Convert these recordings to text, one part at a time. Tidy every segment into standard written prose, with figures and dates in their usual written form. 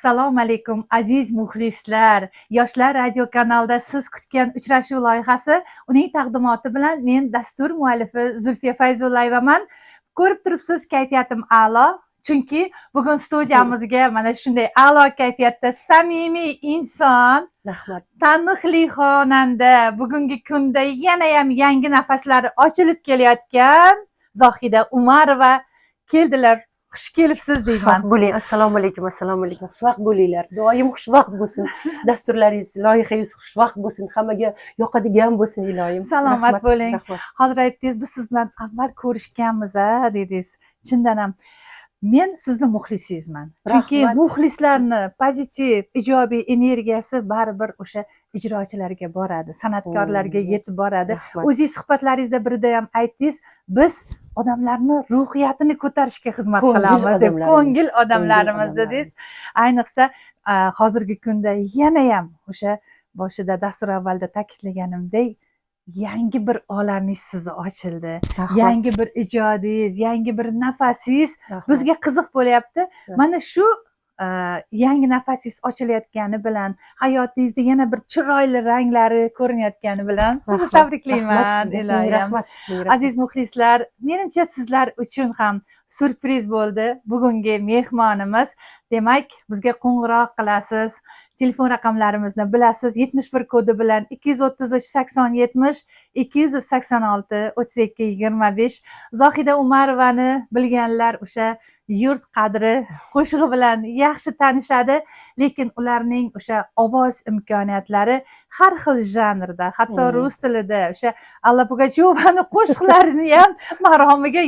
Assalomu alaykum aziz muxlislar. Yoshlar radio kanalida siz kutgan uchrashuv loyihasi, uning taqdimoti bilan men dastur muallifi Zulfiya Fayzullayevaman. Ko'rib turibsiz, kayfiyatim a'lo. Chunki bugun studiyamizga mana shunday a'lo kayfiyatda samimiy inson, rahmat, taniqli xonanda, bugungi kunda yana ham yangi nafaslari ochilib kelayotgan Zohida Umarova keldilar. Xush kelibsiz deyman. Xushvaqt bo'ling. Assalomu alaykum, assalomu alaykum. Xushvaqt bo'linglar. Doim xushvaqt bo'lsin. Dasturlaringiz, loyihangiz xushvaqt bo'lsin. Hammaga yoqadigan bo'lsin iloyim. Salomat bo'ling. Hozir aytdingiz, biz siz bilan avval ko'rishganmiz, dedingiz. Chindan ham men sizni muxlisingizman. Chunki muxlislarni pozitiv, ijobiy energiyasi baribir o'sha ijrochilarga boradi, san'atkorlarga yetib boradi. O'zingiz suhbatlaringizda birida ham aytdingiz, biz odamlarni ruhiyatini ko'tarishga xizmat qilamiz deb, ko'ngil odamlarimiz dedingiz. Ayniqsa hozirgi kunda yana ham o'sha boshida dastur avvalda ta'kidlaganimdek, yangi bir olamingiz sizni ochildi. Yangi bir ijodingiz, yangi bir nafasingiz bizga qiziq bo'lyapti. Mana shu yangi nafasingiz ochilayotgani bilan, hayotingizda yana bir chiroyli ranglari ko'rinayotgani bilan sizni tabriklayman. Rahmat. Aziz muxlislar, menimcha sizlar uchun ham surpriz bo'ldi bugungi mehmonimiz. Demak, bizga qo'ng'iroq qilasiz. Telefon raqamlarimizni bilasiz. 71 kodi bilan 233 80 70 286 32 25. Zohida Umarovani bilganlar o'sha yurt qadri qo'shig'i bilan yaxshi tanishadi, lekin ularning o'sha ovoz imkoniyatlari har xil janrda, hatto rus tilida o'sha Alla Pugachyovani qo'shiqlarini ham maromiga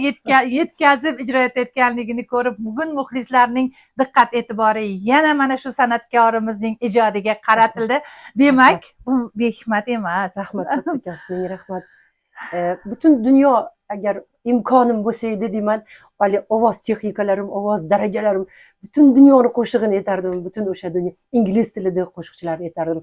yetkazib ijro etayotganligini ko'rib, bugun muxlislarning diqqat e'tibori yana mana shu san'atkorimizning ijodiga qaratildi. Demak, bu behikmat emas. Rahmat, ming rahmat. Butun dunyo agar imkonim bo'lsa edi deyman, hali ovoz texnikalarim, ovoz darajalarim butun dunyoni qo'shig'ini aytardim, butun o'sha dunyo ingliz tilidagi qo'shiqchilarni aytardim,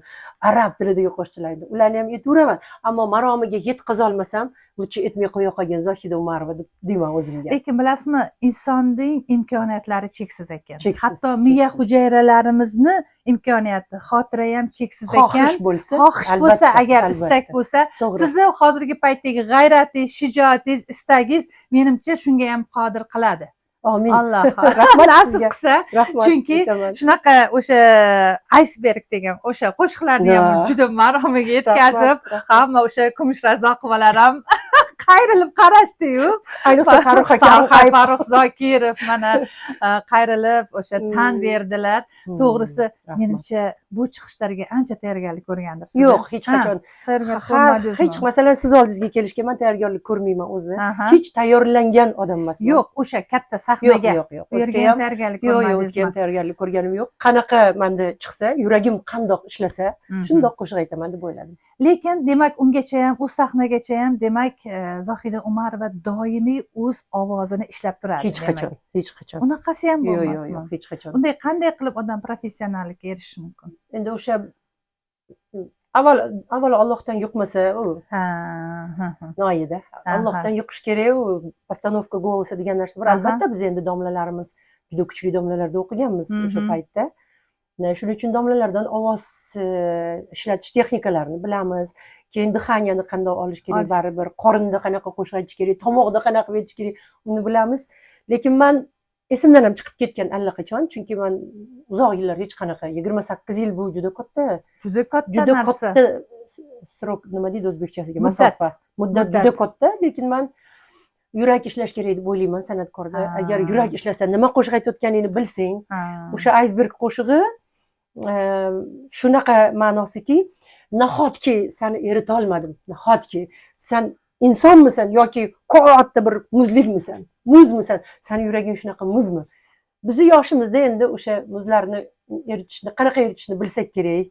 arab tilidagi qo'shiqchilarni, ularni ham aytaveraman, ammo maromiga yetkazib olmasam, lutchi aytmay qo'ya qolgan Zohida Umarova deb deyman o'zimga. Lekin bilasizmi, insonning imkoniyatlari cheksiz ekan. Hatto miya hujayralarimizni imkoniyati, xotira ham cheksiz ekan. Xohish bo'lsa, agar istak bo'lsa, sizni hozirgi paytdagi g'ayratingiz, shijoatingiz, istagingiz menimcha shunga ham qodir qiladi. Amin. Alloh rahmat nasib qilsa. Chunki shunaqa o'sha iceberg degan o'sha qo'shiqlarni ham juda maromiga yetkazib, hamma o'sha kumush Razoqovalar ham qayrilib qarashdi-yu. Ayniqsa Farruh Zokirov mana qayrilib o'sha tan berdilar. To'g'risi, menimcha bu chiqishlarga ancha tayyorgarlik ko'rgandirsiz. Yo'q, hech qachon. Hech, masalan, siz oldingizga kelishga men tayyorgarlik ko'rmayman o'zi. Hech tayyorlangan odam emasman. Yo'q, o'sha katta sahnaga. Yo'q. O'tgan tayyorgarlik ko'rganim yo'q. Qanaqa menda chiqsa, yuragim qandoq ishlasa, shundoq qo'shiq aytaman deb o'yladim. Lekin demak, ungacha ham, u sahnagacha ham demak, Zohida Umarova doimiy o'z ovozini ishlab turadi. Hech qachon. Unaqasi ham bo'lmasmi? Yo'q, hech qachon. Unday qanday qilib odam professionallikka erishishi mumkin? Endi o'sha avval Allohdan yuqmasa, u noyida. Allohdan yuqish kerak, u postanovka голоса degan narsa bor. Albatta biz endi domlalarimiz juda kuchli domlalarda o'qiganmiz o'sha paytda. Shuning uchun domlalardan ovoz ishlatish texnikalarini bilamiz. Keyin dixaniyani qanday olish kerak, baribir qorinda qanaqa qo'shiq aytish kerak, tomoqda qanaqa aytish kerak, uni bilamiz. Lekin men esimdan ham chiqib ketgan allaqachon, chunki men uzoq yillar hech qanaqa 28 yil bu juda katta. Juda katta srok, nima deydi o'zbekchasiga, masofa. Muddat juda katta, lekin men yurak ishlash kerak deb o'ylayman san'atkorda. Agar yurak ishlasa, nima qo'shiq aytayotganingni bilsang, o'sha iceberg qo'shig'i shunaqa ma'nosiki, nahotki seni erita olmadim, nahotki sen insonmisan yoki katta bir muzlikmisan, muzmisan, seni yuraging shunaqa muzmi? Bizni yoshimizda endi o'sha muzlarni eritishni, qanaqa eritishni bilsak kerak.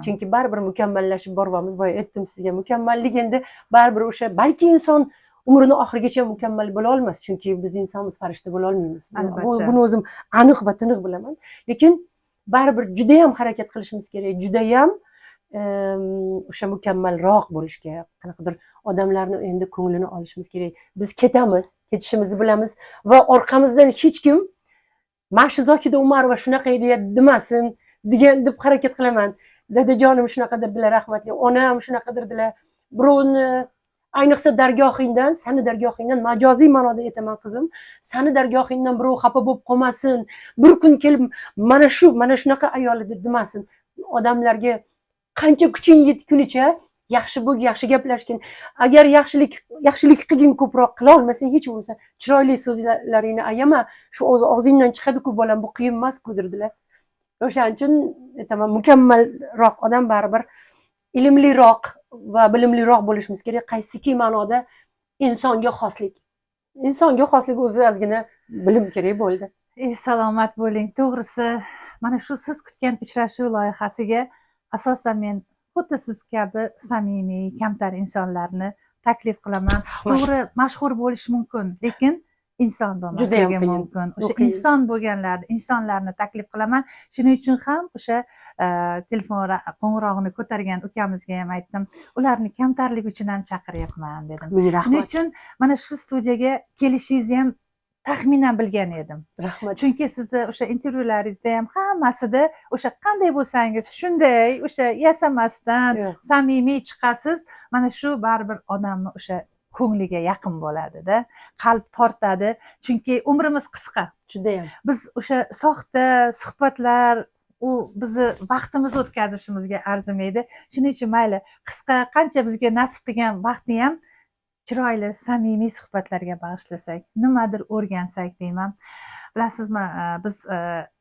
Chunki baribir mukammallashib boryapmiz. Boya aytdim sizga, mukammallik endi baribir o'sha, balki inson umrini oxirigacha mukammal bo'la olmas, chunki biz insonmiz, farishta bo'la olmaymiz. Buni o'zim aniq va tiniq bilaman. Lekin baribir juda ham harakat qilishimiz kerak, juda ham o'sha mukammalroq bo'lishga, qanaqadir odamlarni endi ko'nglini olishimiz kerak. Biz ketamiz, ketishimizni bilamiz va orqamizdan hech kim mana shu Zohida Umarova shunaqa edi demasin degan deb harakat qilaman. Dadajonim shunaqadirdilar, rahmatli onam shunaqadirdilar. Birovni ayniqsa dargohingdan, sani dargohingdan majoziy ma'noda aytaman qizim, sani dargohingdan birov xafa bo'lib qolmasin, bir kun kelib mana shunaqa ayol edi demasin. Odamlarga qancha kuching yetgunicha yaxshi bo'l, yaxshi gaplashgin. Agar yaxshilik qilgin, ko'proq qila olmasang, hech bo'lmasa chiroyli so'zlaringni ayama. Shu og'zingdan chiqadi-ku bolam, bu qiyin emas-ku dedilar. O'shaning uchun aytaman, mukammalroq odam baribir ilmliroq va bilimliroq bo'lishimiz kerak. Qaysiki ma'noda insonga xoslik. Insonga xoslik o'zi ozgina bilim kerak bo'ldi. Salomat bo'ling. To'g'risi, mana shu siz kutgan uchrashuv loyihasiga asosan men xuddi siz kabi samimiy, kamtar insonlarni taklif qilaman. To'g'ri, mashhur bo'lish mumkin, lekin inson bo'lmasligi mumkin. O'sha inson bo'lganlarni, insonlarni taklif qilaman. Shuning uchun ham o'sha telefon qo'ng'irog'ini ko'targan ukamizga ham aytdim. Ularni kamtarligi uchun ham chaqiryapman dedim. Shuning uchun mana shu studiyaga kelishingizni ham taxminan bilgan edim. Rahmat. Chunki sizni o'sha intervyularingizda ham hammasida o'sha qanday bo'lsangiz shunday, o'sha yasamasdan samimiy chiqasiz. Mana shu baribir odamni o'sha ko'ngliga yaqin bo'ladi-da, qalb tortadi. Chunki umrimiz qisqa. Juda ham. Biz o'sha soxta suhbatlar u bizni vaqtimizni o'tkazishimizga arzimaydi. Shuning uchun mayli, qisqa qancha bizga nasib qilgan vaqtni ham chiroyli, samimiy suhbatlarga bag'ishlasak, nimadir o'rgansak deyman. Bilasizmi, biz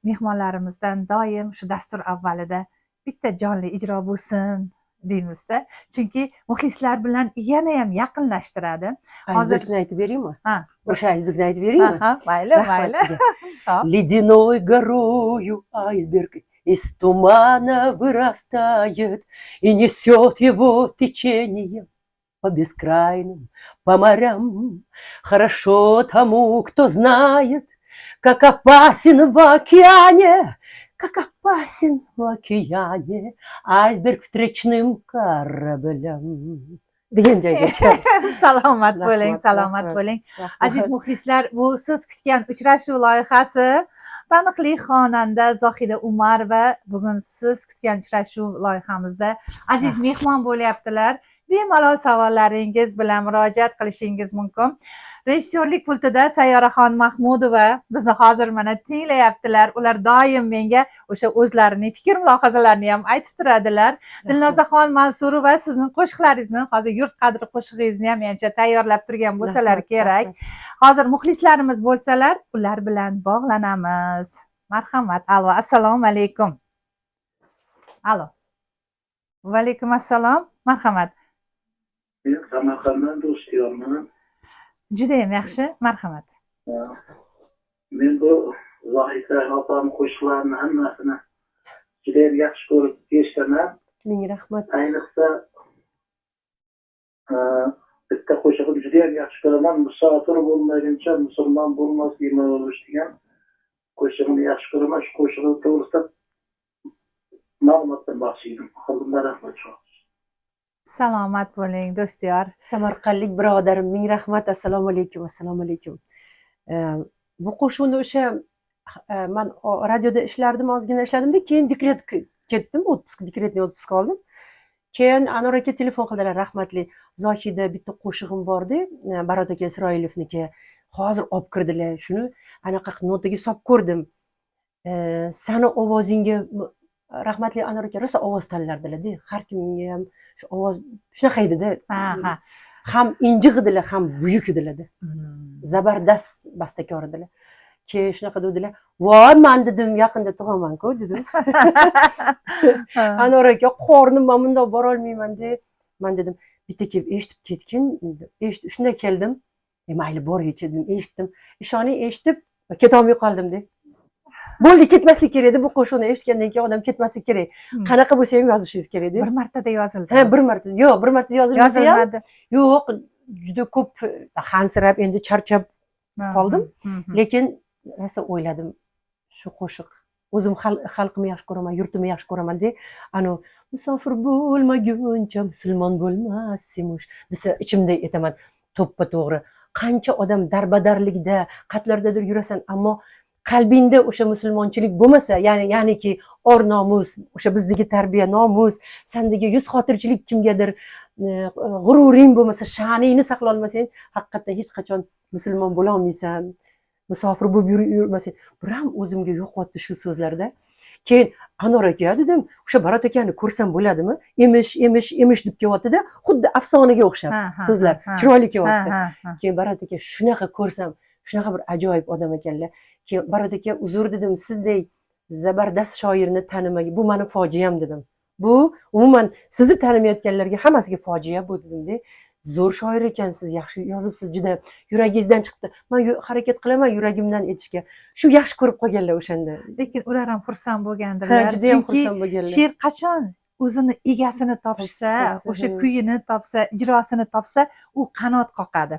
mehmonlarimizdan doim shu dastur avvalida bitta jonli ijro bo'lsin deymiz-da. Chunki muxlislar bilan yana ham yaqinlashtiradi. Hozirni aytib beraymi? Ha, o'sha aysbergni aytib beraymi? Ha, mayli. Ледяной горою айсберг из тумана вырастает и несет его течением по бескрайным, по морям. Хорошо тому, кто знает, как опасен в океане, айсберг встречным кораблям. degan joygacha. Salomat bo'ling. Aziz muxlislar, bu siz kutgan uchrashuv loyihasi taniqli xonanda Zohida Umarova bugun siz kutgan uchrashuv loyihamizda aziz mehmon bo'lyaptilar. Bemalol savollaringiz bilan murojaat qilishingiz mumkin. Rejissyorlik pultida Sayyoraxon Mahmudova bizni hozir mana tinglayaptilar. Ular doim menga o'sha o'zlarining fikr mulohazalarini ham aytib turadilar. Dilnozaxon Mansurova sizning qo'shiqlaringizni, hozir yurt qadri qo'shig'ingizni ham menimcha tayyorlab turgan bo'lsalar kerak. Hozir muxlislarimiz bo'lsalar, ular bilan bog'lanamiz. Marhamat. Alo, assalomu alaykum. Alo. Va alaykum assalom. Marhamat. Men Samarqanddan do'stiyman. Juda ham yaxshi, marhamat. Men bu Zohida opamning qo'shiqlarini hammasini juda ham yaxshi ko'rib eshitaman. Ming rahmat. Ayniqsa bitta qo'shig'ini juda ham yaxshi ko'raman. Musofir bo'lmaguncha musulmon bo'lmasligini o'rganish degan qo'shig'ini yaxshi ko'raman. Shu qo'shig'i to'g'risida ma'lumotdan baxshiydim. Oldindan rahmat. Salomat bo'ling, do'styor. Samarqandlik birodarim, ming rahmat. Assalomu alaykum. Bu qo'shiqni o'sha men radioda ishlardim, ozgina ishladimda, keyin dekret ketdim, dekretni отпуск oldim. Keyin Anor aka telefon qildilar, rahmatli. Zohida bitta qo'shig'im bor-da, Barot aka Isroilovniki. Hozir olib kirdilar. Shuni anaqa notaga solib ko'rdim. Sani ovozingga rahmatli Anor aka rosa ovoz tanlardilar-da. Har kimga ham shu ovoz shunaqa edi-da. Ham injiq edilar, ham buyuk edilar-da. Zabardast bastakor edilar. Keyin shunaqa dedilar. "Voy, men dedim, yaqinda tug'aman-ku" dedim. Anor aka, qornim men bunda bora olmayman deb. Men dedim, bitta kelib eshitib ketgin. Shunda keldim. Mayli bor-chi dedim, eshitdim. Ishoning eshitib keta olmay qoldim-da. Bo'ldi, ketmaslik kerak edi. Bu qo'shiqni eshitgandan keyin odam ketmaslik kerak. Qanaqa bo'lsa ham yozishingiz kerak edi. Bir martada yozildi. Ha, bir marta. Yo'q, bir marta yozilmasa ham. Yo'q, juda ko'p hansirab, endi charchab qoldim. Lekin rosa o'yladim, shu qo'shiq o'zim xalqimni yaxshi ko'raman, yurtimni yaxshi ko'raman deb, anu musofir bo'lmaguncha musulmon bo'lmas emish desa ichimda aytaman, to'ppa to'g'ri. Qancha odam darbadarlikda, qatlardadir yurasan, ammo qalbingda o'sha musulmonchilik bo'lmasa, ya'niki or nomus, o'sha bizdagi tarbiya nomus, sendagi yuz xotirchilik, kimgadir g'ururing bo'lmasa, sha'ningni saqlay olmasang, haqiqatdan hech qachon musulmon bo'la olmaysan. Musofir bo'lib yurmasang. Bir ham o'zimga yo'qotdi shu so'zlarda. Keyin Anor aka dedim, o'sha Barat akani ko'rsam bo'ladimi? Emish deb kelyapti-da, xuddi afsonaga o'xshab so'zlar, chiroyli kelyapti. Keyin Barat aka shunaqa ko'rsam, shunaqa bir ajoyib odam ekanlar. Keyin Barat aka uzr dedim, sizdek zabardast shoirni tanimagan, bu meni fojiam dedim. Bu umuman sizni tanimayotganlarga hammasiga fojia bu dedim-da. Zo'r shoir ekansiz, yaxshi yozibsiz, juda yuragingizdan chiqdi. Men harakat qilaman yuragimdan aytishga. Shu yaxshi ko'rib qolganlar o'shanda. Lekin ular ham xursand bo'lgandilar. Ha, juda ham xursand bo'lganlar. She'r qachon o'zini egasini topsa, o'sha kuyini topsa, ijrosini topsa, u qanot qoqadi.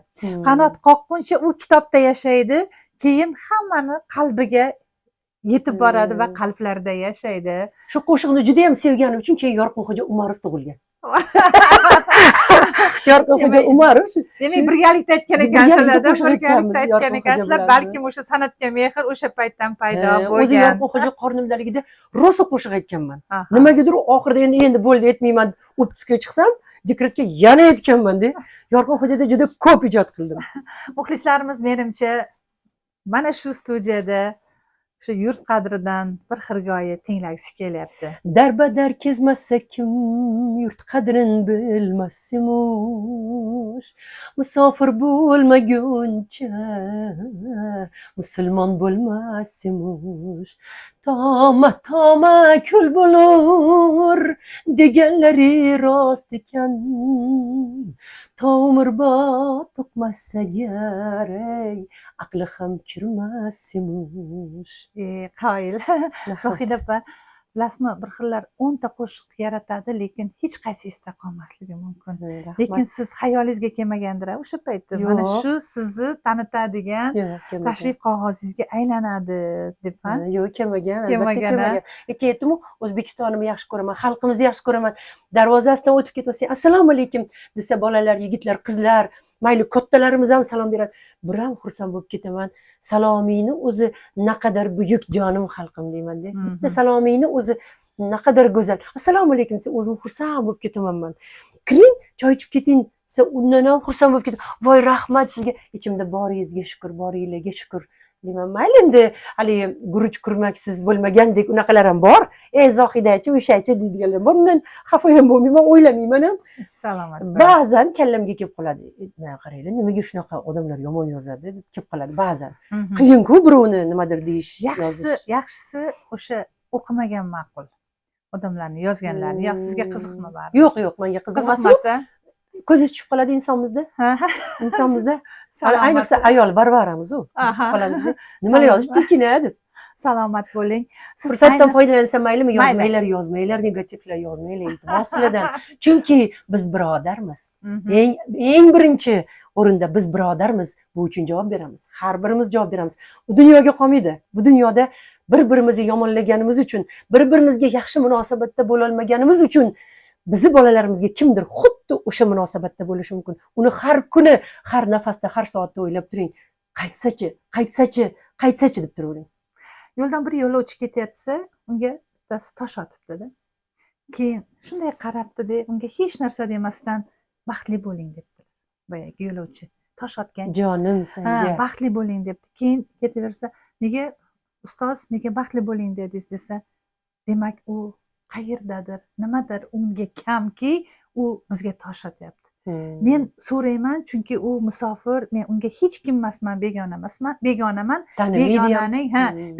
Qanot qoqquncha u kitobda yashaydi, keyin hammani qalbiga yetib boradi va qalblarda yashaydi. Shu qo'shiqni juda ham sevganim uchun keyin Yorqinxo'ja Umarov tug'ilgan. Yorqinxo'ja Umarov. Demak, birgalikda aytgan ekansizlar, birgalikda aytgan ekansizlar, balkim o'sha san'atga mehr o'sha paytdan paydo bo'lgan. O'zi Yorqinxo'ja qornimdaligida rosa qo'shiq aytganman. Nimagadir oxirida endi bo'ldi aytmayman, o'tibga chiqsam, dekretga yana aytganman-da. Yorqinxo'jada juda ko'p ijod qildim. Muxlislarimiz menimcha mana shu studiyada shu yurt qadridan bir xirgoyi tinglagisi kelyapti. Darbadar kezmasa kim yurt qadrin bilmasmish, musofir bo'lmaguncha musulmon bo'lmasmish. Toma kul bo'lur deganlari rost ekan, to umrbod to'qmasa gar aqli ham kirmasmish. Qoyil. Zohida opa, bilasizmi, bir xillar 10 ta qo'shiq yaratadi, lekin hech qaysi esda qolmasligi mumkin. Lekin siz xayolingizga kelmagandir o'sha paytda. Mana shu sizni tanitadigan tashrif qog'ozingizga aylanadi debman. Yo'q, kelmagan. Lekin aytdim, O'zbekistonimni yaxshi ko'raman, xalqimizni yaxshi ko'raman. Darvozasidan o'tib ketsa, assalomu alaykum desa bolalar, yigitlar, qizlar, mayli kattalarimiz ham salom beradi. Bir ham xursand bo'lib ketaman. Salomingni o'zi naqadar buyuk jonim xalqim deyman-da. Bitta salomingni o'zi naqadar go'zal. Assalomu alaykum desa o'zim xursand bo'lib ketaman men. Kiring, choy ichib keting desa undan ham xursand bo'lib ketaman. Voy rahmat sizga, ichimda boringizga shukr, boringlarga shukr deyman. Mayli endi hali guruch kurmaksiz bo'lmagandek unaqalar ham bor. Zohidachi, o'shachi deydiganlar bor. Undan xafa ham bo'lmayman, o'ylamayman ham. Salomat. Ba'zan kallamga kelib qoladi. Qaranglar, nimaga shunaqa odamlar yomon yozadi deb kelib qoladi ba'zan. Qiyin-ku birovni nimadir deyish. Yaxshisi o'sha o'qimagan ma'qul. Odamlarni yozganlarni, yo sizga qiziqmi bari? Yo'q, menga qiziqmasa, ko'zi tushib qoladi insonimizda. Insonimizda. Ayniqsa ayol barvaramiz u. Qiziqib qolamiz. Nimalar yozishdi deb. Salomat bo'ling. Siz fursatdan foydalansa maylimi, yozmanglar, negativlar yozmanglar iltimos sizlardan. Chunki biz birodarmiz. Eng birinchi o'rinda biz birodarmiz. Bu uchun javob beramiz. Har birimiz javob beramiz. Bu dunyoga qolmaydi. Bu dunyoda bir-birimizni yomonlaganimiz uchun, bir-birimizga yaxshi munosabatda bo'la olmaganimiz uchun bizi bolalarimizga kimdir xuddi o'sha munosabatda bo'lishi mumkin. Uni har kuni, har nafasda, har soatda o'ylab turing. Qaytsachi deb turavering. Yo'ldan bir yo'lovchi ketayotsa, unga bittasi tosh otibdi-da. Keyin shunday qarabdi-da, unga hech narsa demasdan baxtli bo'ling debdi. Boyagi yo'lovchi tosh otgan. Jonim senga. Baxtli bo'ling debdi. Keyin ketaversa, nega ustoz, nega baxtli bo'ling dedingiz desa, demak u qayerdadir, nimadir unga kamki, u bizga tosh otyapti. Men so'rayman, chunki u musofir, men unga hech kim emasman, begonaman,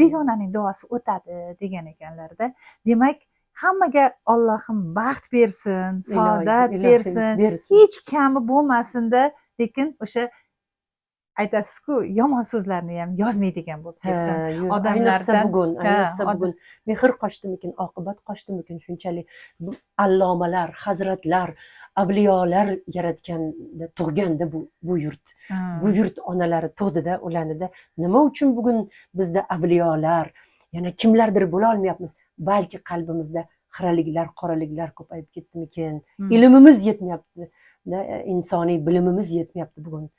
begonaning duosi o'tadi degan ekanlarda. Demak, hammaga Allohim baxt bersin, saodat bersin, hech kami bo'lmasin-da, lekin o'sha aytasiz-ku, yomon so'zlarni ham yozmaydigan bo'lib ketsin. Odamlardan ayniqsa bugun mehr qochdimikin, oqibat qochdimikin, shunchalik allomalar, hazratlar, avliyolar yaratganda tug'ganda bu yurt. Bu yurt onalari tug'dida, ulanida. Nima uchun bugun bizda avliyolar, yana kimlardir bo'la olmayapmiz? Balki qalbimizda xiraliklar, qoraliklar ko'payib ketdimikin? Ilmimiz yetmayapti. Insoniy bilimimiz yetmayapti bugun.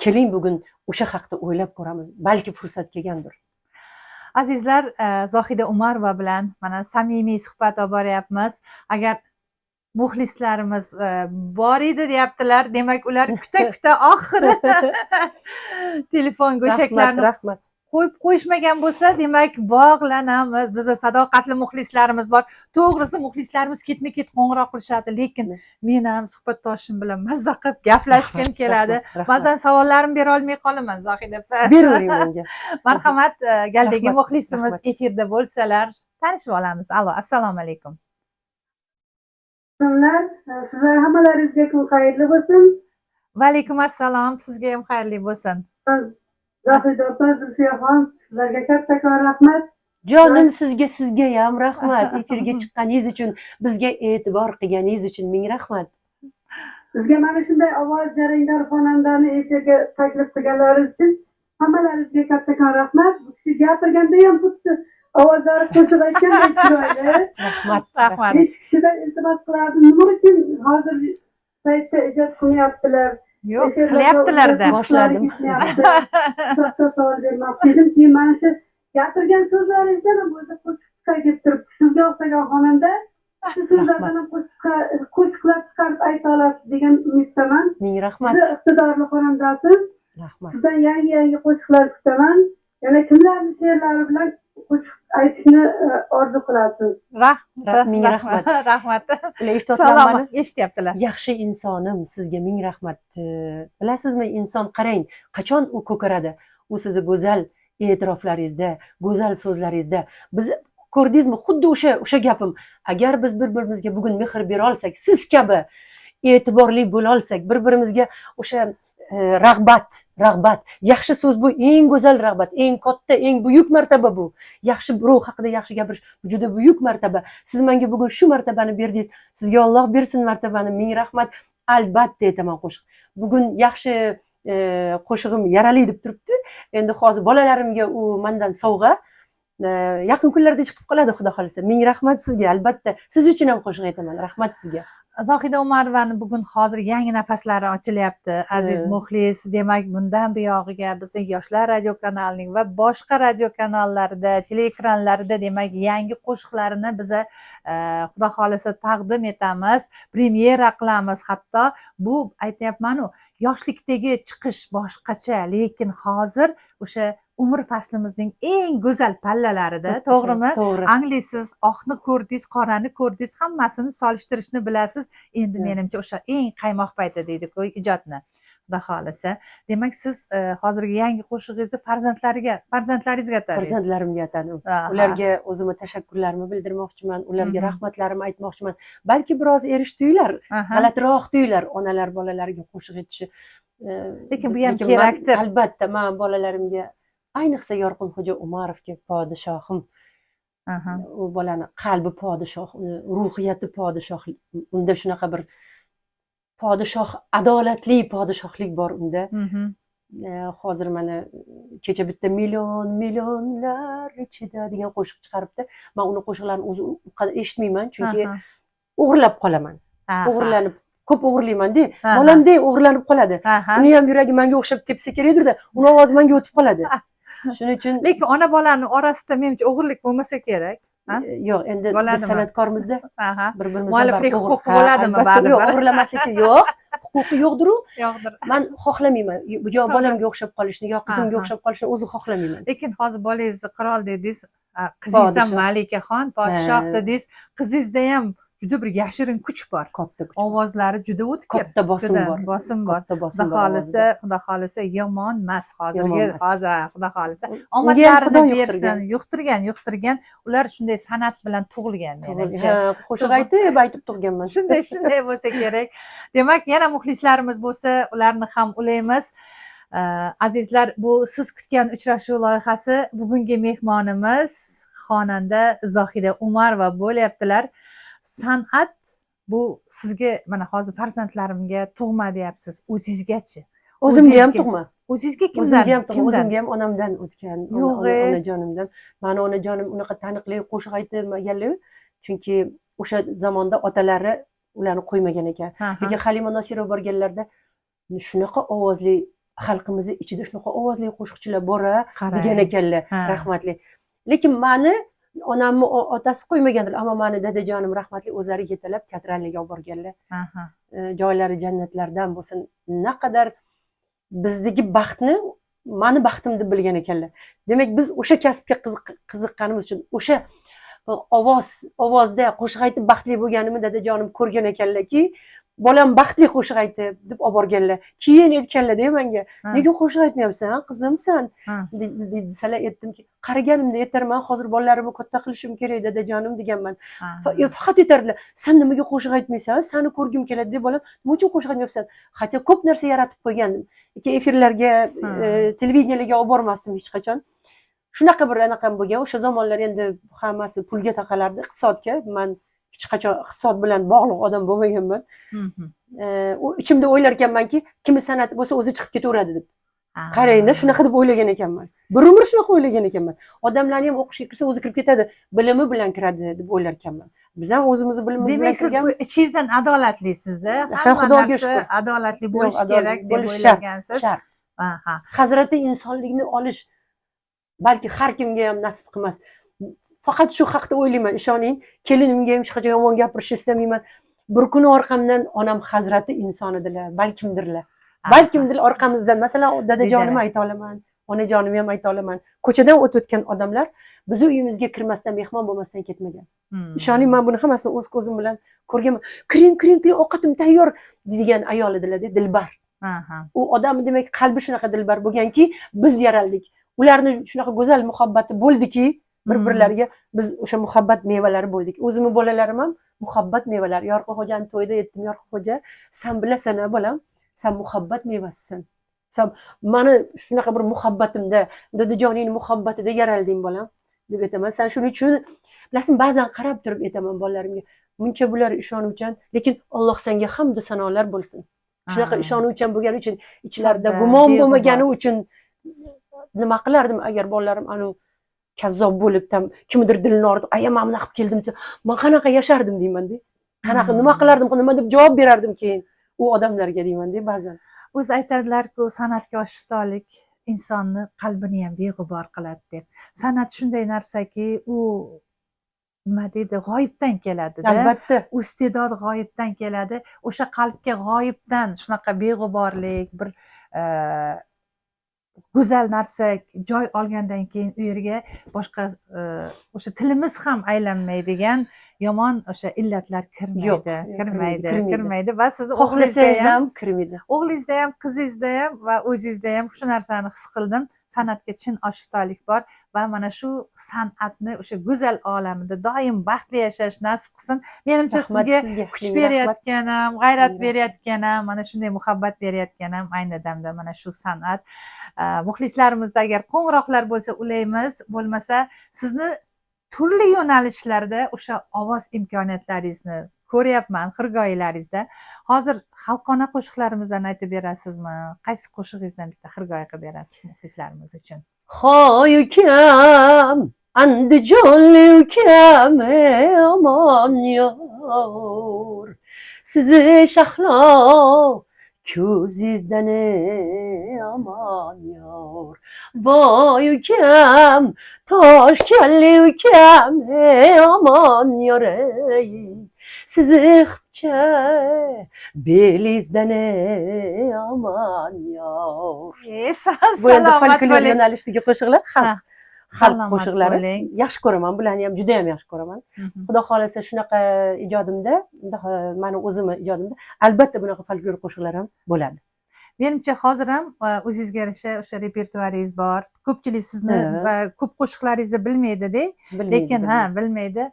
Keling bugun o'sha haqda o'ylab ko'ramiz. Balki fursat kelgandir. Azizlar, Zohida Umarova bilan mana samimiy suhbat olib boryapmiz. Agar muxlislarimiz bor edi deyaptilar, demak ular kuta oxiri telefon go'shaklarini rahmat. qo'yib qo'yishmagan bo'lsa, demak bog'lanamiz. Bizda sadoqatli muxlislarimiz bor. To'g'risi muxlislarimiz ketma-ket qo'ng'iroq qilishadi, lekin men ham suhbatdoshim bilan mazza qilib gaplashgim keladi. Ba'zan savollarimni bera olmay qolaman, Zohida opa. Beravering menga. Marhamat, galdagi Rahmat, muxlisimiz rahmat. efirda bo'lsalar, tanishib olamiz. Allo, assalomu alaykum. Sizlar hammalaringizga kun xayrli bo'lsin. Va alaykum assalom, sizga ham xayrli bo'lsin. Zohida opa, Zulfiyaxon, sizlarga kattakon rahmat. Jonim sizga ham rahmat. Efirga chiqqaningiz uchun, bizga e'tibor qilganingiz uchun ming rahmat. Sizga mana shunday ovoz jarangdor xonandani efirga taklif qilganlaringiz uchun hammalaringizga kattakon rahmat. Bu kishi gapirganda ham xuddi ovozlari qo'shiq aytgandek chiroyli. Rahmat. Rahmat. Hech kishidan iltimos qilardim. Nima uchun hozir saytda ijod qilyaptilar? Yo'q, qilyaptilar-da. Boshladim. Savol bermoqchi edim. Keyin mana shu gapirgan so'zlaringizdan ham o'zi qo'shiqqa kelib turibdi. Sizga o'xshagan xonanda shu so'zlardan ham qo'shiqlar chiqarib ayta olasiz degan umiddaman. Ming rahmat. Siz iqtidorli xonandasiz. Rahmat. Sizdan yangi qo'shiqlar kutaman. Yana kimlarning she'rlari bilan qo'shiq aytishni orzu qilasiz? Ming rahmat. Rahmat. Ular eshitayotganlar Salom, eshityaptilar. yaxshi insonim, sizga ming rahmat. Bilasizmi, inson qarang, qachon u ko'karadi? U sizni go'zal e'tiroflaringizda, go'zal so'zlaringizda. Biz ko'rdingizmi, xuddi o'sha gapim. Agar biz bir-birimizga bugun mehr bera olsak, siz kabi e'tiborli bo'la olsak, bir-birimizga o'sha rag'bat, yaxshi so'z bu eng go'zal rag'bat, eng katta, eng buyuk martaba bu. Yaxshi birov haqida yaxshi gapirish bu juda buyuk martaba. Siz menga bugun shu martabani berdingiz. Sizga Alloh bersin martabani. Ming rahmat. Albatta aytaman qo'shiq. Bugun yaxshi qo'shig'im yarali deb turibdi. Endi hozir bolalarimga u mendan sovg'a. Yaqin kunlarda chiqib qoladi, xudo xolisa. Ming rahmat sizga. Albatta siz uchun ham qo'shiq aytaman. Rahmat sizga. Zohida Umarovani bugun hozir yangi nafaslari ochilyapti, aziz muxlis. Demak, bundan buyog'iga bizning Yoshlar radio kanalining va boshqa radio kanallarida, teleekranlarida demak yangi qo'shiqlarini biza xudo xolisa taqdim etamiz, premyera qilamiz. Hatto bu aytyapman-ku, yoshlikdagi chiqish boshqacha, lekin hozir o'sha umr faslimizning eng go'zal pallalarida, to'g'rimi? To'g'ri. Anglisiz, oqni ko'rdingiz, qorani ko'rdingiz, hammasini solishtirishni bilasiz. Endi menimcha o'sha eng qaymoq payti deydi-ku ijodni. Xudo xolisa. Demak, siz hozirgi yangi qo'shig'ingizni farzandlaringizga atasiz. Farzandlarimga atadim. Ularga o'zimni tashakkurlarimni bildirmoqchiman, ularga rahmatlarimni aytmoqchiman. Balki biroz erishdinglar, g'alatiroq tuylar onalar bolalariga qo'shiq aytishi. Lekin bu ham kerakdir. Albatta, men bolalarimga ayniqsa Yorqinxo'ja Umarovga podshohim. U bolani qalbi podshoh, ruhiyati podshoh. Unda shunaqa bir podshoh, adolatli podshohlik bor unda. Hozir mana kecha bitta millionlar ichida degan qo'shiq chiqaribdi. Men uni qo'shiqlarini o'zim eshitmayman, chunki o'g'irlab qolaman. O'g'irlanib ko'p o'g'irlayman-da. Bolamday o'g'irlanib qoladi. Uni ham yuragi menga o'xshab tepsa kerakdir-da, uni ovozi menga o'tib qoladi. Shuning uchun lekin ona bolani orasida menimcha o'g'irlik bo'lmasa kerak. Yo'q, endi biz san'atkormizda bir-birimizga mualliflik huquqi bo'ladimi baribir? Yo'q, o'g'irlamaslikka yo'q, huquqi yo'qdir-u. Yo'qdir. Men xohlamayman. Yo bolamga o'xshab qolishni, yo qizimga o'xshab qolishni o'zi xohlamayman. Lekin hozir bolangizni qirol dedingiz, qizingiz ham Malikaxon, podshoh dedingiz. Qizingizda ham juda bir yashirin kuch bor. Katta kuch. Ovozlari juda o'tkir. Katta bosim bor. Bosim bor. Xudo xolisa yomon emas hozirgi, xudo xolisa. Omadlarini bersin. Yuqtirgan. Ular shunday san'at bilan tug'ilgan menimcha. Qo'shiq aytib tug'ganman. Shunday bo'lsa kerak. Demak, yana muxlislarimiz bo'lsa, ularni ham ulaymiz. Azizlar, bu siz kutgan uchrashuv loyihasi bugungi mehmonimiz xonanda Zohida Umarova bo'lyaptilar. San'at bu sizga mana hozir farzandlarimga tug'ma deyapsiz, o'zingizgachi? O'zimga ham tug'ma. O'zingizga kimdan? O'zimga ham onamdan o'tgan, onajonimdan. Mani onajonim unaqa taniqli qo'shiq aytmaganlar, chunki o'sha zamonda otalari ularni qo'ymagan ekan. Lekin Halima Nosirova borganlarda shunaqa ovozli, xalqimiz ichida shunaqa ovozli qo'shiqchilar bor degan ekanlar, rahmatli. lekin mani onamni otasi qo'ymagandir, ammo mani dadajonim rahmatli o'zlari yetalab teatralniga olib borganlar. Aha. Joylari jannatlardan bo'lsin. Naqadar bizdagi baxtni mani baxtim deb bilgan ekanlar. Demak, biz o'sha kasbga qiziqqanimiz uchun, o'sha ovozda qo'shiq aytib baxtli bo'lganimni dadajonim ko'rgan ekanlarki, bolam baxtli qo'shiq aytib deb olib borganlar. Keyin aytganlar-da menga, nega qo'shiq aytmayapsan, qizimsan? desalar, aytdimki, qariganimda yetarman, hozir bolalarimni katta qilishim kerak dadajonim deganman. Faqat aytardilar, sen nimaga qo'shiq aytmaysan? Seni ko'rgim keladi deb bolam, nima uchun qo'shiq aytmayapsan? Hatto ko'p narsa yaratib qo'ygandim. Efirlarga, televideniyalarga olib bormasdim hech qachon. Shunaqa bir anaqam bo'lgan. O'sha zamonlar endi hammasi pulga taqalardi, iqtisodga. Men hech qachon iqtisod bilan bog'liq odam bo'lmaganman. Ichimda o'ylar ekanmanki, kimi san'at bo'lsa o'zi chiqib ketaveradi deb. Qarangda, shunaqa deb o'ylagan ekanman. Bir umr shunaqa o'ylagan ekanman. Odamlarni ham o'qishga kirsa o'zi kirib ketadi, bilimi bilan kiradi deb o'ylar ekanman. Biz ham o'zimizni bilimimiz bilan kirganmiz. Demak, siz ichingizdan adolatlisizda. Xudoga shukr. Adolatli bo'lish kerak deb bo'lish o'ylagansiz. Shart. Hazrati insonlikni olish balki har kimga ham nasib qilmas. Faqat shu haqda o'ylayman, ishoning. Kelinimga ham hech qachon yomon gapirishni istamayman. Bir kuni orqamdan onam hazrati inson edilar, balkimdirlar. Balkimdir orqamizdan, masalan, dadajonimni ayta olaman, onajonimni ham ayta olaman. Ko'chadan o'tayotgan odamlar bizni uyimizga kirmasdan, mehmon bo'lmasdan ketmagan. Ishoning, men buni hammasini o'z ko'zim bilan ko'rganman. Kiring, ovqatim tayyor degan ayol edilar, Dilbar. U odam demak qalbi shunaqa dilbar bo'lganki, biz yaraldik. Ularni shunaqa go'zal muhabbati bo'ldiki, bir-birlariga biz o'sha muhabbat mevalari bo'ldik. O'zimning bolalarim ham muhabbat mevalari. Yorqin xo'jani to'yda aytdim, Yorqin xo'ja, sen bilasan-a bolam, sen muhabbat mevasisan. Sen meni shunaqa bir muhabbatimda, dadajoningning muhabbatida yaralding bolam deb aytaman. Sen shuning uchun bilasizmi, ba'zan qarab turib aytaman bolalarimga, buncha bular ishonuvchan, lekin Alloh senga hamd va sanolar bo'lsin. Shunaqa ishonuvchan bo'lgani uchun, ichlarida gumon bo'lmagani uchun nima qilardim agar bolalarim anu kazzob bo'lib kimdir dilini og'ritib, "Aya, men bunaqa qilib keldim" desa, men qanaqa yashardim deyman-da. Qanaqa nima qilardim, nima deb javob berardim keyin u odamlarga deyman-da ba'zan. O'zi aytadilar-ku, san'atga oshuftolik insonni qalbini ham beg'ubor qiladi deb. San'at shunday narsaki, u nima deydi, g'oyibdan keladi-da. Albatta. Iste'dod g'oyibdan keladi. O'sha qalbga g'oyibdan shunaqa beg'uborlik, bir go'zal narsa joy olgandan keyin u yerga boshqa o'sha tilimiz ham aylanmaydigan yomon o'sha illatlar kirmaydi va sizni xohlasangiz ham kirmaydi. O'g'lingizda ham, qizingizda ham va o'zingizda ham shu narsani his qildim. San'atga chin oshuftolik bor va mana shu san'atni o'sha go'zal olamida doim baxtli yashash nasib qilsin. Menimcha sizga kuch berayotganim, g'ayrat berayotganim, mana shunday muhabbat berayotganim ayni damda mana shu san'at. Muxlislarimizda agar qo'ng'iroqlar bo'lsa ulaymiz, bo'lmasa sizni turli yo'nalishlarda o'sha ovoz imkoniyatlaringizni ko'ryapman xirgoyilaringizda. Hozir xalqona qo'shiqlarimizdan aytib berasizmi? Qaysi qo'shig'ingizdan bitta xirgoyi qilib berasiz muxlislarimiz uchun? Hoy ukam, Andijonli ukam, aman yor, sizi shahlo ko'zingizdan aman yor. Voy ukam, Toshkentli ukam, aman yor, sizi xipcha belingizdan aman yor. Bu endi folklor yo'nalishdagi qo'shiqlar, xalq qo'shiqlari. Yaxshi ko'raman, bularni ham juda ham yaxshi ko'raman. Xudo xolasa shunaqa ijodimda, meni o'zimni ijodimda albatta bunaqa folklor qo'shiqlar ham bo'ladi. Menimcha hozir ham o'zingizga yarasha o'sha repertuaringiz bor. Ko'pchilik sizni ko'p qo'shiqlaringizni bilmaydi-da, lekin bilmaydi.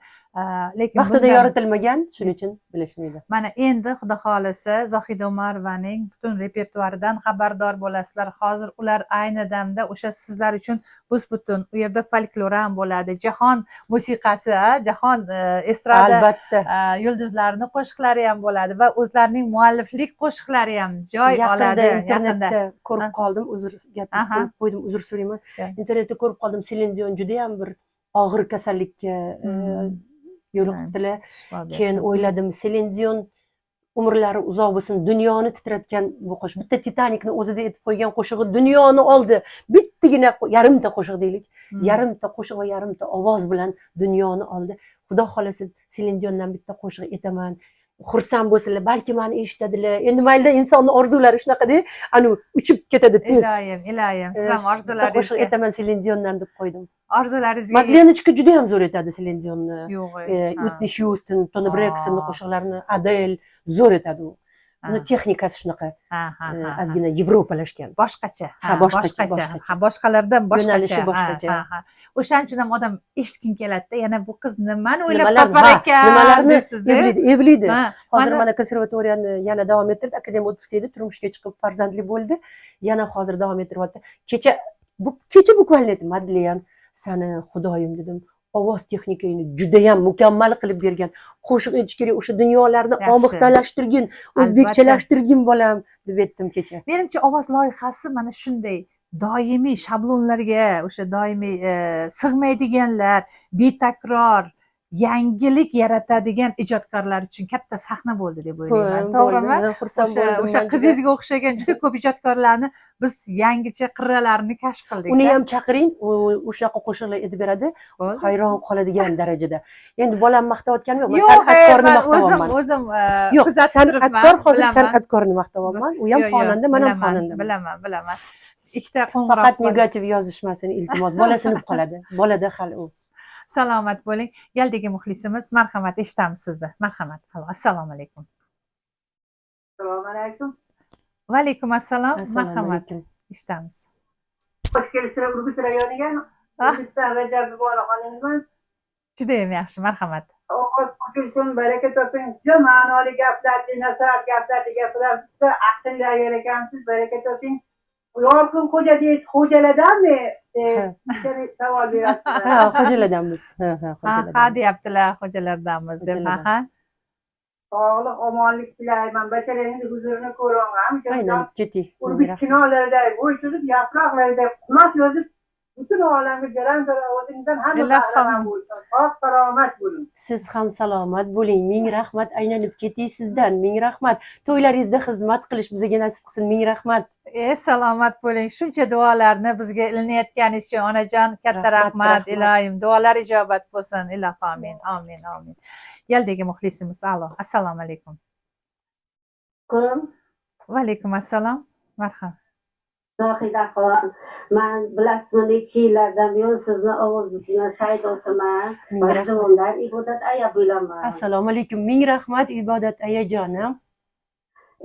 Lekin vaqtida yoritilmagan, shuning uchun bilishmaydi. Mana endi Xudo xolasa Zohida Umarovaning butun repertuaridan xabardor bo'lasizlar. Hozir ular ayni damda o'sha sizlar uchun bus-butun. U yerda folklor ham bo'ladi, jahon musiqasi, jahon estrada albatta yulduzlarining qo'shiqlari ham bo'ladi va o'zlarining mualliflik qo'shiqlari ham joy oladi. Internetda ko'rib qoldim, uzr gapingizni bo'lib qo'ydim, uzr so'rayman. Internetda ko'rib qoldim, Selin Dion juda ham bir og'ir kasallikka yo'liqibdilar. Keyin o'yladim, Selin Dion umrlari uzoq bo'lsin, dunyoni titratgan bu qo'shiq. Bitta Titanikni o'zida aytib qo'ygan qo'shig'i dunyoni oldi. Bittagina yarimta qo'shiq deylik. Yarimta qo'shiq va yarimta ovoz bilan dunyoni oldi. Xudo xolasa Selin Diondan bitta qo'shiq aytaman. Xursand bo'lsinlar, balki meni eshitadilar. Endi mayli insonni orzulari shunaqada, anu uchib ketadi tez. Iloyim, siz ham Qo'shiq orzularingizga, aytaman Selin Diondan deb qo'ydim. orzularingizga Madlenechka juda ham zo'r aytadi Selin Dionni. yo'q. Whitney Houston, Toni Braxton qo'shiqlarini, Adele zo'r aytadi u. Uni texnikasi shunaqa ozgina yevropalashgan. Boshqacha. boshqacha. Boshqalardan boshqacha. Yo'nalishi boshqacha. O'shaning uchun ham odam eshitgim keladi-da, yana bu qiz nimani o'ylab Nimalar- topar ekan, nimalarni deysiz-da. evlidi. Hozir mana- mana konservatoriyani yana davom ettirdi, akademiya o'qituvchisi turmushga chiqib farzandli bo'ldi. Yana hozir davom ettiryapti. Kecha bukvalni aytdim, Madlen, sani xudoyim dedim. Ovoz texnikangni juda ham mukammal qilib bergan. Qo'shiq aytish kerak, o'sha dunyolarni Yaxshi. omiqtalashtirgin, o'zbekchalashtirgin bolam deb aytdim kecha. Menimcha ovoz loyihasi mana shunday doimiy shablonlarga, o'sha doimiy sig'maydiganlar, betakror, yangilik yaratadigan ijodkorlar uchun katta sahna bo'ldi deb o'ylayman. To'g'rimi? Xursand bo'ldim. O'sha qizingizga o'xshagan juda ko'p ijodkorlarni biz yangicha qirralarini kashf qildik. Uni ham chaqiring, u o'shaqa qo'shiqlar aytib beradi, hayron qoladigan darajada. Endi bolam maqtayotganim yo'q, men san'atkorni maqtayapman. O'zim Yo'q, san'atkor hozir bilaman. san'atkorni maqtayapman. U ham xonanda, men ham xonandaman. Bilaman. Ikkita qo'ng'iroq Faqat qildi. negativ yozishmasin, iltimos. Bola sinib qoladi. Bolada hali u. Salomat bo'ling. Yaldagi muxlisimiz, marhamat, eshitamiz sizni. Marhamat. Assalomu alaykum. Assalomu alaykum. Va alaykum assalom. Assalomu Marhamat. alaykum. Eshitamiz. Xush kelibsizlar Urgut rayoniga. Urgutdan Rajab bolaxoningizman. Juda ham yaxshi, marhamat. Ovoz qo'shilsin, baraka toping. Juda ma'noli gaplar, nasihat gaplarni gapirasiz. Aqllar yer ekansiz, baraka toping. Yorqin xo'ja deysiz, xo'jalardanmi? Savol berasiz. Ha, xo'jalardanmiz. Ha, deyaptilar, xo'jalardanmiz deb. Sog'lik, omonlik tilayman. Bachalaringiz huzurini ko'raman. Aynan keting. Urgut kinolarida bo'ysunib, yaproqlarida quloq yozib, butun olamga jaran-jaran o'zingizdan hamma qahramon bo'lsin. Sog' salomat bo'ling. Siz ham salomat bo'ling. Ming rahmat, aylanib keting sizdan. Ming rahmat. To'ylaringizda xizmat qilish bizga nasib qilsin. Ming rahmat. Salomat bo'ling. Shuncha duolarni bizga ilinayotganingiz uchun onajon katta Rahmat, rahmat. Ilohim, duolar ijobat bo'lsin. Iloh amin. Amin, amin. Yaldagi muxlisimiz, alo. Assalomu alaykum. Va alaykum assalom. Marhamat. Zohida xolam, men bilasizmi necha yillardan buyon sizni ovozingizni shaydosaman, mazmunlar ibodat aya bo'laman. Assalomu alaykum. Ming rahmat Ibodat ayajonim.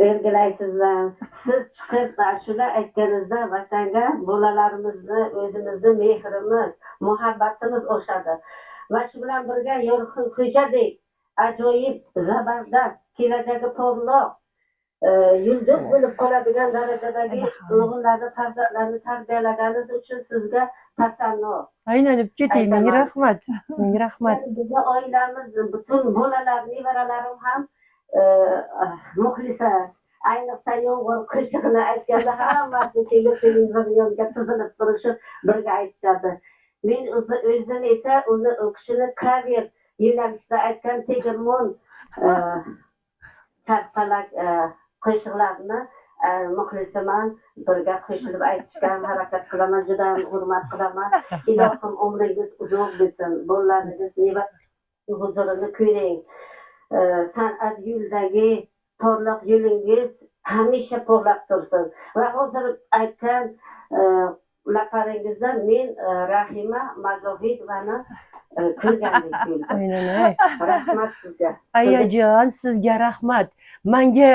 Ergalaysizlar. Siz chiqib ashula aytganingizda vatanga bolalarimizni, o'zimizni mehrimiz, muhabbatimiz o'xshadi. Va shu bilan birga Yorqin xo'jadek ajoyib, zabardast, kelajagi porloq yulduz bo'lib qoladigan darajadagi o'g'illarni, farzandlarni tarbiyalaganingiz uchun sizga tasanno. Aylanib keting. Ming rahmat. Ming rahmat. Bizni oilamiz, butun bolalar, nevaralarim ham muxlisa. Ayniqsa yomg'ir qo'shig'ini aytganda hammasi kelib televizor yoniga tizilib turishib birga aytadi. Men o'zim esa uni o'qishini cover yo'nalishida aytgan tegirmon tarqalak qo'shiqlarni muxlisaman, birga qo'shilib aytishga harakat qilaman, juda ham hurmat qilaman. Ilohim umringiz uzoq bo'lsin, bolalaringiz neva huzurini ko'ring. San'at yo'lidagi porloq yo'lingiz hamisha porloq tursin. Va hozir aytgan laparingizda men Rahima Mazohidovani ko'rgandek bo'ldim. Aynan. Rahmat sizga. Ayajon, sizga rahmat. Menga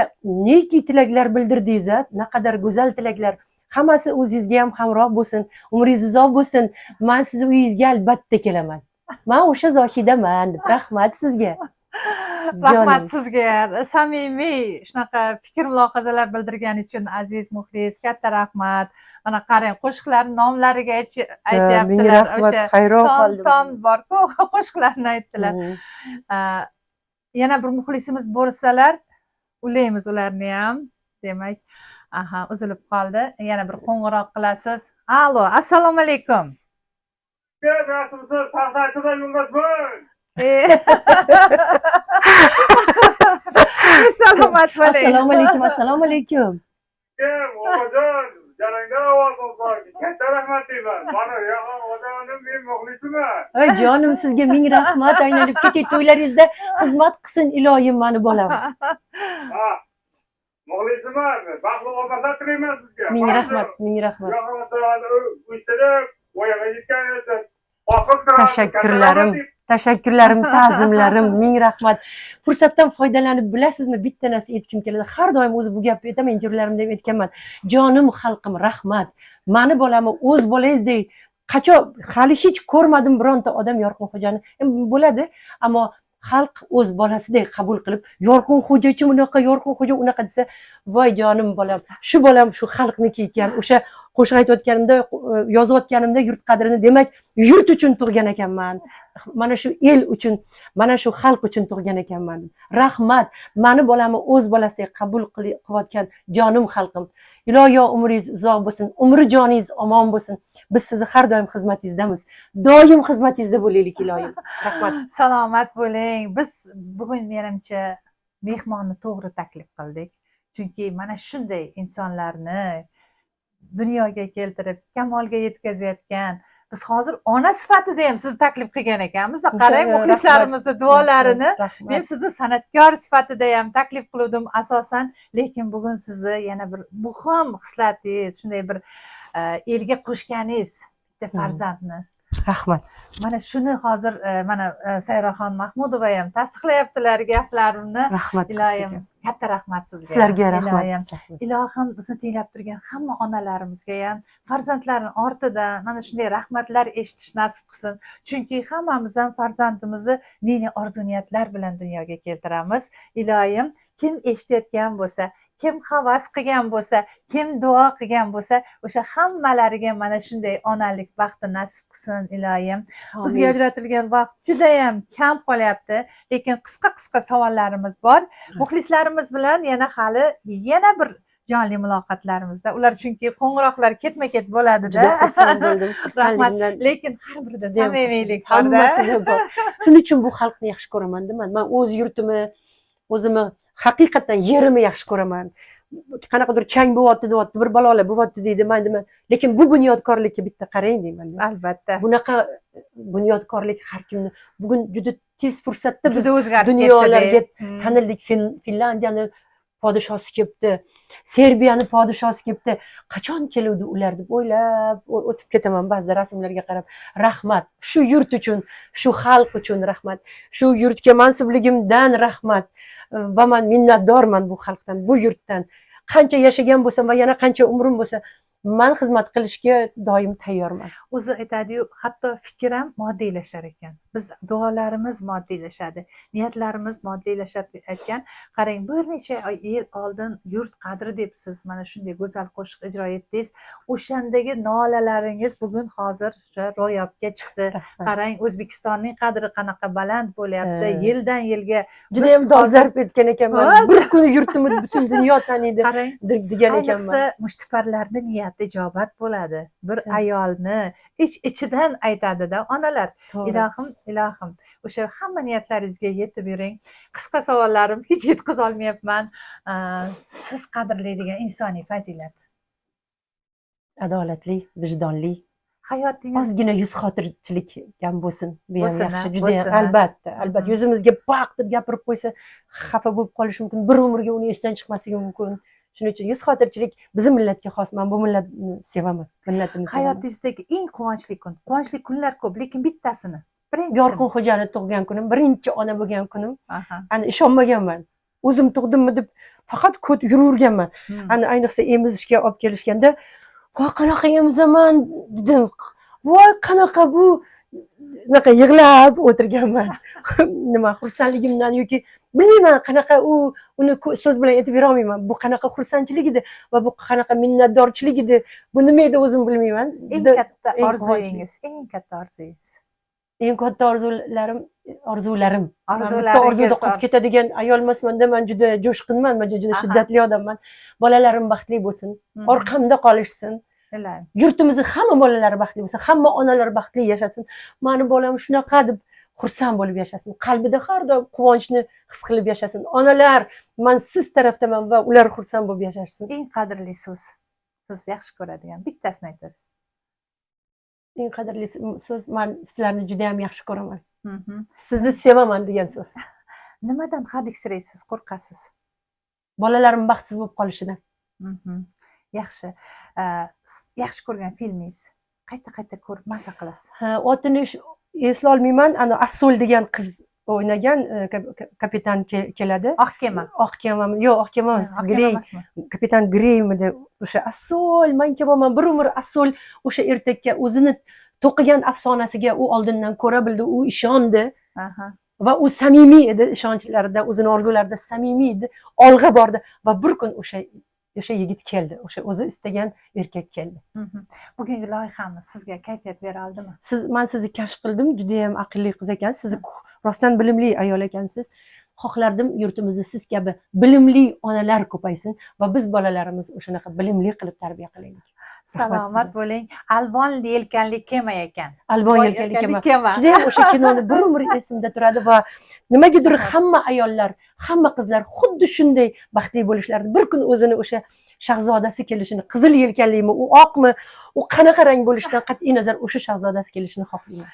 neki tilaklar bildirdingiz, naqadar go'zal tilaklar. Hammasi o'zingizga ham hamroh bo'lsin, umringiz uzoq bo'lsin. Men siz uyingizga albatta kelaman. Men o'sha Zohidaman deb rahmat sizga. Rahmat sizga. Samimiy shunaqa fikr mulohazalar bildirganingiz uchun aziz muxlis, katta rahmat. Mana qarang, qo'shiqlarning nomlariga aytyaptilar. Ming rahmat, hayron qoldim. Tom bor-ku, qo'shiqlarni aytdilar. Yana bir muxlisimiz bo'lsalar, ulaymiz ularni ham. Demak, uzilib qoldi. Yana bir qo'ng'iroq qilasiz. Alo, assalomu alaykum. Assalomu salomat bo'ling. Assalomu alaykum, assalomu alaykum. Obajon, jalangda ovoz oldi. Katta rahmat deyman. Mana yaqin odanim men muxlisiman. Ay jonim, sizga ming rahmat. Aylanib ketay, to'ylaringizda xizmat qilsin iloyim mani bolam. Ha. Muxlisiman. Baxtli omadlar tilayman sizga. Ming rahmat, ming rahmat. Yaqin odamni uytirib, voyaga yetganingiz Tashakkurlarim. Tashakkurlarim, ta'zimlarim, ming rahmat. Fursatdan foydalanib, bilasizmi, bitta narsa aytkim keladi. Har doim o'zi bu gapni aytaman, intervyularimda ham aytganman. Jonim xalqim, rahmat. Mani bolamni o'z bolangizdek qachon hali hech ko'rmadim bironta odam Yorqinxo'jani. Bo'ladi, ammo xalq o'z bolasidek qabul qilib, Yorqinxo'jachi bunaqa, Yorqinxo'ja unaqa desa, voy jonim bolam, shu bolam shu xalqniki ekan. O'sha qo'shiq aytayotganimda, yozayotganimda yurt qadrini, demak, yurt uchun tug'gan ekanman. Mana shu el uchun, mana shu xalq uchun tug'gan ekanman. Rahmat, mani bolamni o'z bolasidek qabul qilayotgan jonim xalqim. Iloyo umringiz uzoq bo'lsin, umri joningiz omon bo'lsin. Biz sizni har doim xizmatingizdamiz. Doim xizmatingizda bo'laylik iloyim. Rahmat. Salomat bo'ling. Biz bugun menimcha mehmonni to'g'ri taklif qildik. Chunki mana shunday insonlarni dunyoga keltirib, kamolga yetkazayotgan, biz hozir ona sifatida ham sizni taklif qilgan ekanmiz. Qarang, muxlislarimizni duolarini men sizni san'atkor sifatida ham taklif qildim asosan, lekin bugun sizni yana bir muhim hislatingiz, shunday bir elga qo'shganingiz, bitta farzandni. Rahmat. Mana shuni hozir mana Sayroxon Mahmudova ham tasdiqlayaptilar gaplarimni. Rahmat. Iloyim, katta rahmat sizga. Sizlarga rahmat. Ilohim bizni tinglab turgan hamma onalarimizga ham farzandlarning ortidan mana shunday rahmatlar eshitish nasib qilsin. Chunki hammamiz ham farzandimizni ne orzu niyatlar bilan dunyoga keltiramiz. Iloyim, kim eshitayotgan bo'lsa, kim havas qilgan bo'lsa, kim duo qilgan bo'lsa, o'sha hammalariga mana shunday onalik baxti nasib qilsin iloyim. Bizga ajratilgan vaqt juda ham kam qolyapti, lekin qisqa savollarimiz bor. Muxlislarimiz bilan yana hali yana bir jonli muloqotlarimizda. Ular chunki qo'ng'iroqlar ketma-ket bo'ladi-da. Juda xursand bo'ldim. Rahmat. Lekin har birida samimiylik bor-da. Hammasida bor. Shuning uchun bu xalqni yaxshi ko'raman deman. Men o'z yurtimni, o'zimni haqiqatan yerimni yaxshi ko'raman. Qanaqadir chang bo'lyapti, bir balolar bo'lyapti deyman. Lekin bu bunyodkorlikka bitta qarang deyman. Albatta. Bunaqa bunyodkorlik har kimni bugun juda tez fursatda biz juda o'zgarib dunyolarga tanildik. Finlandiyani podshosi kelibdi, Serbiyani podshosi kelibdi. Qachon keluvdi ular deb o'ylab o'tib ketaman ba'zida rasmlarga qarab. Rahmat. Shu yurt uchun, shu xalq uchun rahmat. Shu yurtga mansubligimdan rahmat. Va men minnatdorman bu xalqdan, bu yurtdan. Qancha yashagan bo'lsam va yana qancha umrim bo'lsa, men xizmat qilishga doim tayyorman. O'zi aytadi-yu, hatto fikr ham moddiylashar ekan. Biz duolarimiz moddiylashadi, niyatlarimiz moddiylashadi aytgan. Qarang, bir necha yil oldin yurt qadri deb siz mana shunday go'zal qo'shiq ijro etdingiz. O'shandagi nolalaringiz bugun hozir o'sha ro'yobga chiqdi. Qarang, O'zbekistonning qadri qanaqa baland bo'lyapti. Yildan yilga juda ham dolzarb etgan ekanman. Bir kuni yurtimni butun dunyo taniydi degan ekanman. Ayniqsa mushtiparlarning niyati ijobat bo'ladi. Bir ayolni ichidan aytadi-da onalar. Ilohim, o'sha hamma niyatlaringizga yetib yuring. Qisqa savollarim, hech yetkiza olmayapman. Siz qadrlaydigan insoniy fazilat? Adolatli, vijdonli, hayotingiz ozgina yuz xotirchilik ham bo'lsin. Bu ham yaxshi, juda bo'lsin. ham albatta. Yuzimizga baq deb gapirib qo'ysa, xafa bo'lib qolish mumkin. Bir umrga uni esdan chiqmasligi mumkin. Shuning uchun yuz xotirchilik bizim millatga xos. Men bu millatni sevaman. Millatimizni. Hayotingizdagi eng quvonchli kun. Quvonchli kunlar ko'p, lekin bittasini. Yorqinxo'jani tug'gan kunim, birinchi ona bo'lgan kunim. Ana ishonmaganman. O'zim tug'dimmi deb faqat ko't yuraverganman. Ana ayniqsa emizishga olib kelishganda, "Voy qanaqa emizaman" dedim. Voy qanaqa bu naqa yig'lab o'tirganman. Nima xursandligimdan yoki bilmayman qanaqa uni so'z bilan aytib bera olmayman. Bu qanaqa xursandchilik edi va bu qanaqa minnatdorchilik edi. Bu nima edi o'zim bilmayman. Eng katta orzuyingiz, eng katta orzuyingiz. Eng katta orzularim. Bitta orzuda qolib ketadigan ayol emasman-da, men juda jo'shqinman, men juda shiddatli odamman. Bolalarim baxtli bo'lsin, orqamda qolishsin. Yurtimizning hamma bolalari baxtli bo'lsin, hamma onalar baxtli yashasin. Meni bolam shunaqa deb xursand bo'lib yashasin, qalbida har doim quvonchni his qilib yashasin. Onalar, men siz tarafdaman va ular xursand bo'lib yashashsin. Eng qadrli so'z siz yaxshi ko'radigan bittasini aytasiz. Eng qadrli so'z, men sizlarni juda ham yaxshi ko'raman. Mhm. Sizni sevaman degan so'z. Nimadan hadiksiraysiz, qo'rqasiz? Bolalarim baxtsiz bo'lib qolishidan. Mhm. Yaxshi. Yaxshi ko'rgan filmingiz. Qayta ko'rib maza qilasiz. Otini eslolmayman. Ana Asol degan qiz o'ynagan kapitan keladi. Oq kema. Oq kema, yo'q, oq kema emas, Oq kema Grey. emasmi? Kapitan Greymidi. O'sha Asol, men kelaman bir umr Asol o'sha ertakka o'zini to'qigan afsonasiga u oldindan ko'ra bildi, u ishondi Aha. va u samimiy edi, ishonchlarida, o'zini orzularida samimiy edi, olg'a bordi va bir kun o'sha yigit keldi, o'sha o'zi istagan erkak keldi. Mhm. Bugungi loyihamiz sizga kayfiyat bera oldimi? Men sizni kashf qildim, juda ham aqlli qiz ekansiz, siz rostdan bilimli ayol ekansiz. Xohlardim yurtimizda siz kabi bilimli onalar ko'paysin va biz bolalarimiz o'shanaqa bilimli qilib tarbiya qilaylik. Salomat bo'ling. Alvon yelkanli kema ekan. Alvon yelkanli kema. kema. Juda ham o'sha kinoni bir umr esimda turadi va nimagadir hamma ayollar, hamma qizlar xuddi shunday baxtli bo'lishlarini, bir kun o'zini o'sha shahzodasi kelishini, qizil yelkanlimi, u oqmi, u qanaqa rang bo'lishidan qat'iy nazar o'sha shahzodasi kelishini xohlayman.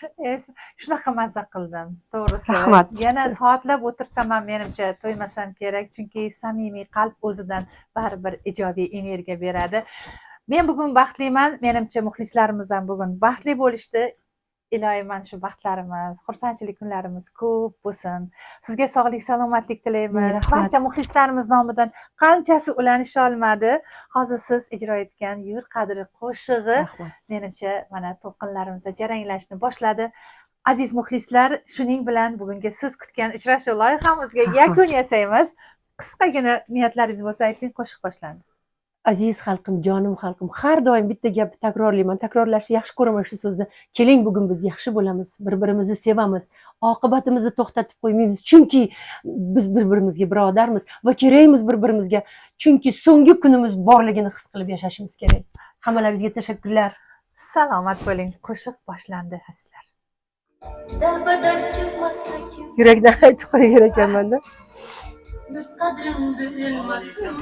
Shunaqa mazza qildim, to'g'risi. Rahmat. Yana soatlab o'tirsam ham menimcha to'ymasam kerak, chunki samimiy qalb o'zidan baribir ijobiy energiya beradi. Men bugun baxtliman, menimcha muxlislarimiz ham bugun baxtli bo'lishdi. Iloyim, mana shu baxtlarimiz, xursandchilik kunlarimiz ko'p bo'lsin. Sizga sog'lik, salomatlik tilaymiz. Barcha muxlislarimiz nomidan qanchasi ulanisha olmadi. Hozir siz ijro etgan Yur qadri qo'shig'i menimcha mana to'lqinlarimizda jaranglashni boshladi. Aziz muxlislar, shuning bilan bugungi siz kutgan uchrashuv loyihamizga yakun yasaymiz. Qisqagina niyatlaringiz bo'lsa ayting, qo'shiq boshlandi. Aziz xalqim, jonim xalqim, har doim bitta gapni takrorlayman, takrorlashni yaxshi ko'raman shu so'zni. Keling, bugun biz yaxshi bo'lamiz, bir-birimizni sevamiz, oqibatimizni to'xtatib qo'ymaymiz, chunki biz bir-birimizga birodarmiz va kerakmiz bir-birimizga, chunki so'nggi kunimiz borligini his qilib yashashimiz kerak. Hammalaringizga tashakkurlar. Salomat bo'ling. Qo'shiq boshlandi, azizlar. Yurakdan aytib qo'ygan ekanman-da.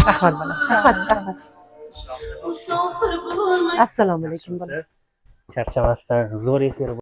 Rahmat bolam. Rahmat. Assalomu alaykum bolam. Charchamasdan zo'r efir